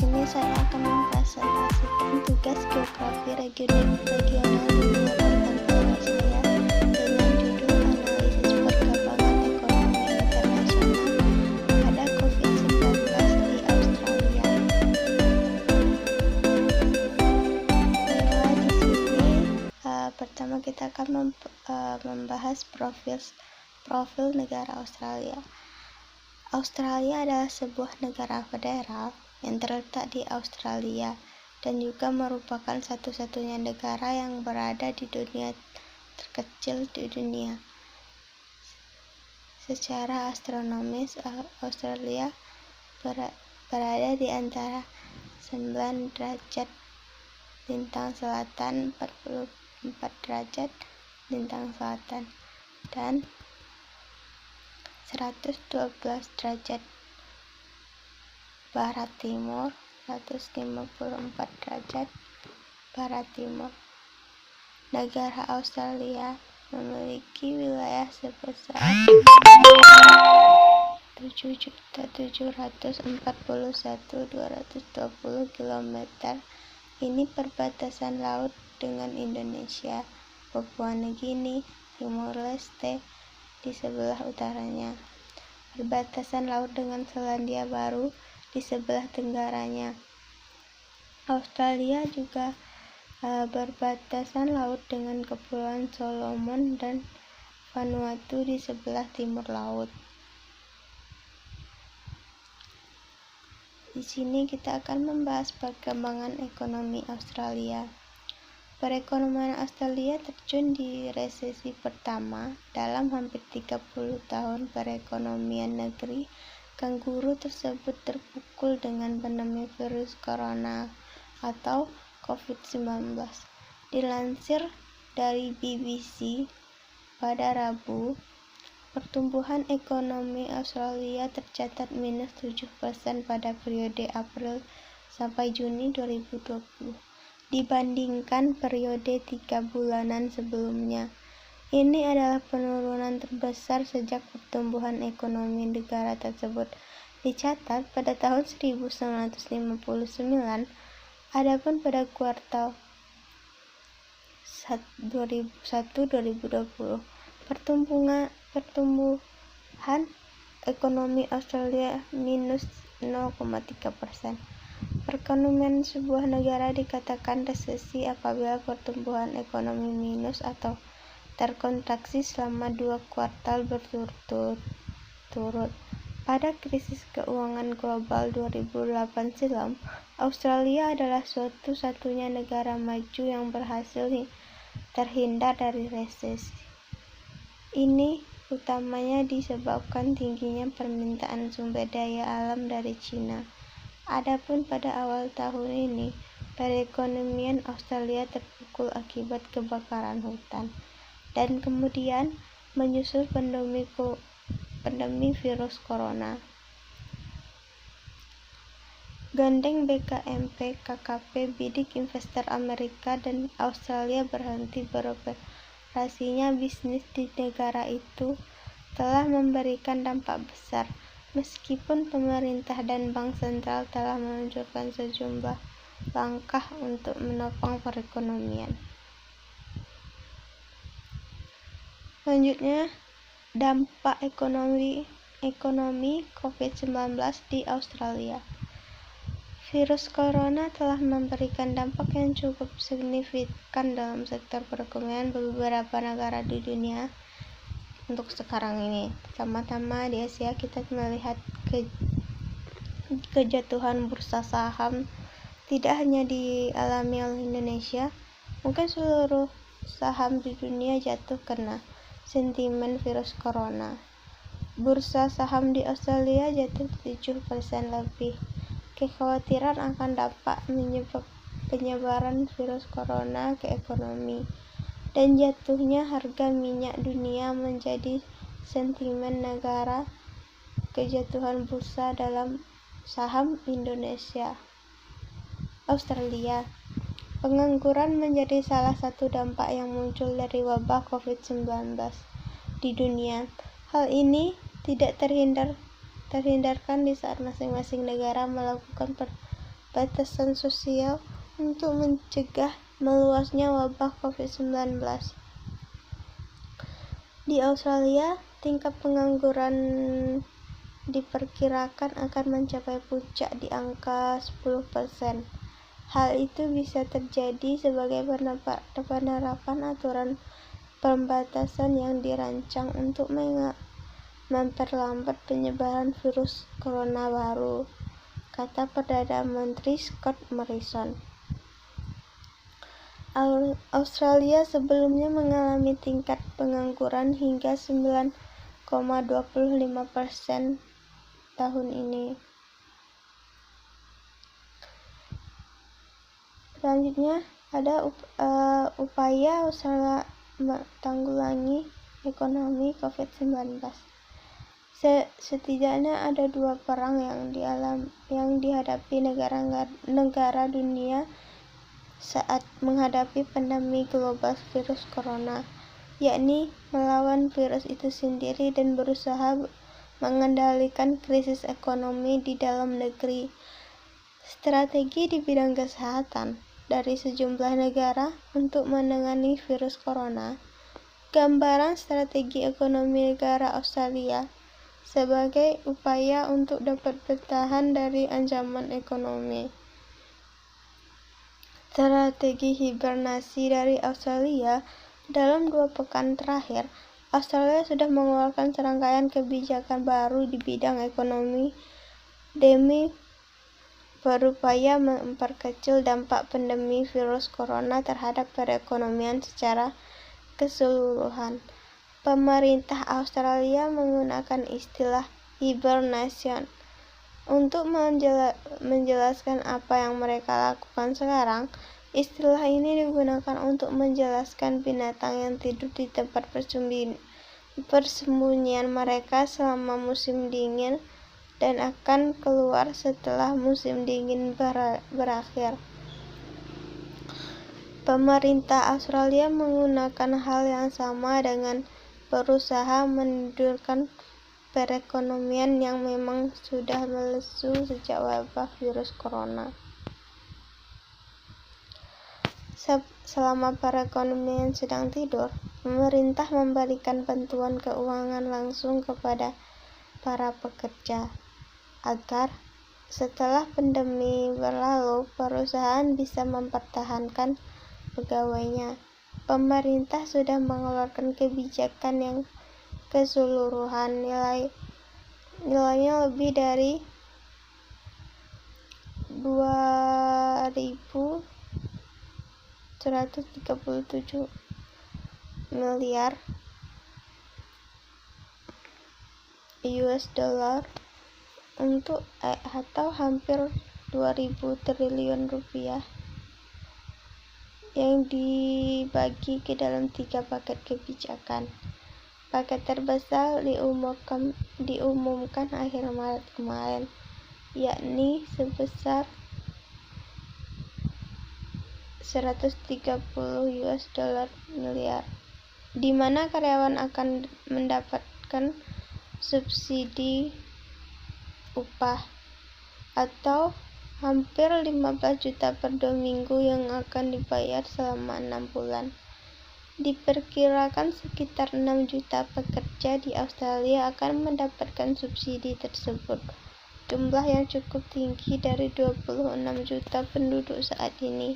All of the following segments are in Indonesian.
sini saya akan mempresentasikan tugas geografi regional dunia kontemporer saya dengan judul Analisis Perkembangan Ekonomi Internasional pada COVID-19 di Australia. Baiklah, di sini pertama kita akan membahas profil negara Australia. Australia adalah sebuah negara federal yang terletak di Australia dan juga merupakan satu-satunya negara yang berada di dunia terkecil di dunia. Secara astronomis, Australia berada di antara 9 derajat lintang selatan, 44 derajat lintang selatan, dan 112 derajat barat timur, 154 derajat barat timur. Negara Australia memiliki wilayah sebesar 7.741.220 km. Ini perbatasan laut dengan Indonesia, Papua Nugini, Timor Leste di sebelah utaranya, perbatasan laut dengan Selandia Baru di sebelah tenggaranya. Australia juga berbatasan laut dengan Kepulauan Solomon dan Vanuatu di sebelah timur laut. Di sini kita akan membahas perkembangan ekonomi Australia. Perekonomian Australia terjun di resesi pertama dalam hampir 30 tahun perekonomian negeri. Kanguru tersebut terpukul dengan pandemi virus corona atau COVID-19. Dilansir dari BBC pada Rabu, pertumbuhan ekonomi Australia tercatat minus 7% pada periode April sampai Juni 2020. Dibandingkan periode 3 bulanan sebelumnya. Ini adalah penurunan terbesar sejak pertumbuhan ekonomi negara tersebut dicatat pada tahun 1959. Adapun pada kuartal 1 2020, pertumbuhan ekonomi Australia minus 0,3%. Perekonomian sebuah negara dikatakan resesi apabila pertumbuhan ekonomi minus atau terkontraksi selama 2 kuartal berturut-turut. Pada krisis keuangan global 2008 silam, Australia adalah satu-satunya negara maju yang berhasil terhindar dari resesi. Ini utamanya disebabkan tingginya permintaan sumber daya alam dari Cina. Adapun pada awal tahun ini, perekonomian Australia terpukul akibat kebakaran hutan, dan kemudian menyusul pandemi virus corona. Gandeng BKMP KKP bidik investor Amerika dan Australia berhenti beroperasinya bisnis di negara itu telah memberikan dampak besar. Meskipun pemerintah dan bank sentral telah meluncurkan sejumlah langkah untuk menopang perekonomian. Selanjutnya, dampak ekonomi COVID-19 di Australia. Virus corona telah memberikan dampak yang cukup signifikan dalam sektor perekonomian beberapa negara di dunia. Untuk sekarang ini, pertama-tama di Asia kita melihat kejatuhan bursa saham tidak hanya dialami oleh Indonesia, mungkin seluruh saham di dunia jatuh karena sentimen virus corona. Bursa saham di Australia jatuh 7% lebih. Kekhawatiran akan dampak penyebaran virus corona ke ekonomi dan jatuhnya harga minyak dunia menjadi sentimen negara. Kejatuhan bursa dalam saham Australia. Pengangguran menjadi salah satu dampak yang muncul dari wabah COVID-19 di dunia. Hal ini tidak terhindarkan di saat masing-masing negara melakukan batasan sosial untuk mencegah meluasnya wabah COVID-19. Di Australia, tingkat pengangguran diperkirakan akan mencapai puncak di angka 10%. Hal itu bisa terjadi sebagai penerapan aturan pembatasan yang dirancang untuk memperlambat penyebaran virus corona baru, kata Perdana Menteri Scott Morrison. Australia sebelumnya mengalami tingkat pengangguran hingga 9,25% tahun ini. Selanjutnya ada upaya Australia menanggulangi ekonomi COVID-19. Setidaknya ada 2 perang yang dihadapi negara dunia saat menghadapi pandemi global virus corona, yakni melawan virus itu sendiri dan berusaha mengendalikan krisis ekonomi di dalam negeri. Strategi di bidang kesehatan dari sejumlah negara untuk menangani virus corona. Gambaran strategi ekonomi negara Australia sebagai upaya untuk dapat bertahan dari ancaman ekonomi. Strategi hibernasi dari Australia. Dalam 2 pekan terakhir, Australia sudah mengeluarkan serangkaian kebijakan baru di bidang ekonomi demi berupaya memperkecil dampak pandemi virus corona terhadap perekonomian secara keseluruhan. Pemerintah Australia menggunakan istilah hibernation untuk menjelaskan apa yang mereka lakukan sekarang. Istilah ini digunakan untuk menjelaskan binatang yang tidur di tempat persembunyian mereka selama musim dingin dan akan keluar setelah musim dingin berakhir. Pemerintah Australia menggunakan hal yang sama dengan berusaha menidurkan perekonomian yang memang sudah melesu sejak wabah virus corona. Selama perekonomian sedang tidur, pemerintah memberikan bantuan keuangan langsung kepada para pekerja, agar setelah pandemi berlalu, perusahaan bisa mempertahankan pegawainya. Pemerintah sudah mengeluarkan kebijakan yang keseluruhan nilainya lebih dari 2.137 miliar US dollar untuk atau hampir 2.000 triliun rupiah yang dibagi ke dalam 3 paket kebijakan. Paket terbesar diumumkan akhir Maret kemarin, yakni sebesar 130 US dollar miliar, di mana karyawan akan mendapatkan subsidi upah atau hampir 15 juta per 2 minggu yang akan dibayar selama 6 bulan. Diperkirakan sekitar 6 juta pekerja di Australia akan mendapatkan subsidi tersebut, jumlah yang cukup tinggi dari 26 juta penduduk saat ini.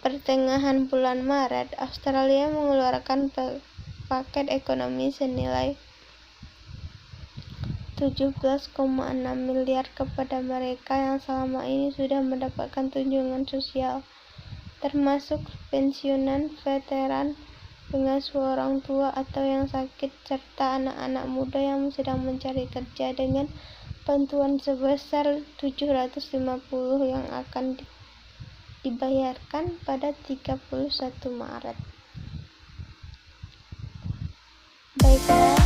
Pertengahan bulan Maret, Australia mengeluarkan paket ekonomi senilai 17,6 miliar kepada mereka yang selama ini sudah mendapatkan tunjangan sosial, termasuk pensiunan, veteran, pengasuh orang tua atau yang sakit, serta anak-anak muda yang sedang mencari kerja dengan bantuan sebesar 750 yang akan dibayarkan pada 31 Maret. Baiklah,